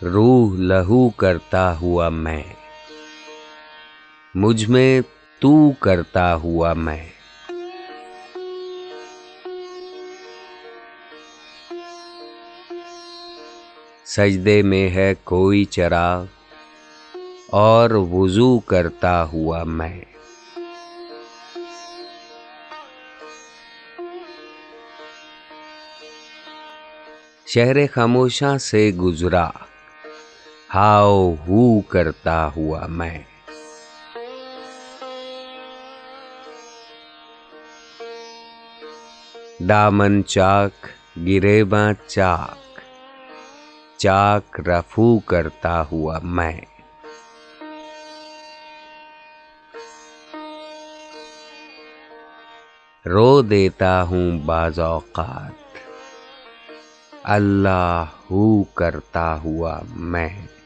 रूह लहू करता हुआ मैं, मुझ में तू करता हुआ मैं। सजदे में है कोई चिराग और वुज़ू करता हुआ मैं। शहरे खामोशा से गुजरा हाओ हू करता हुआ मैं। दामन चाक गिरेबा चाक, चाक रफू करता हुआ मैं। रो देता हूँ बाज़ औक़ात, अल्लाह हू करता हुआ मैं।